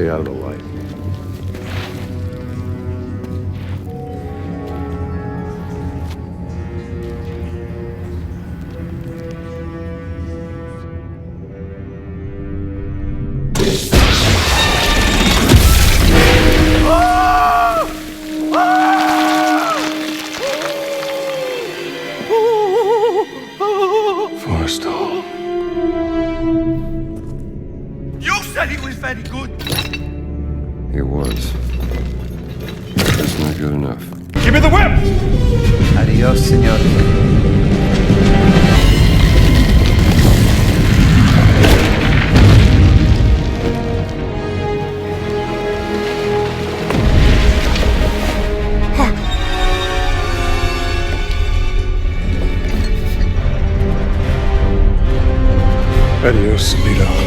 Stay out of the light. Forrestal. You said he was very good. He was. That's not good enough. Give me the whip! Adios, señor. Adios, Lilo.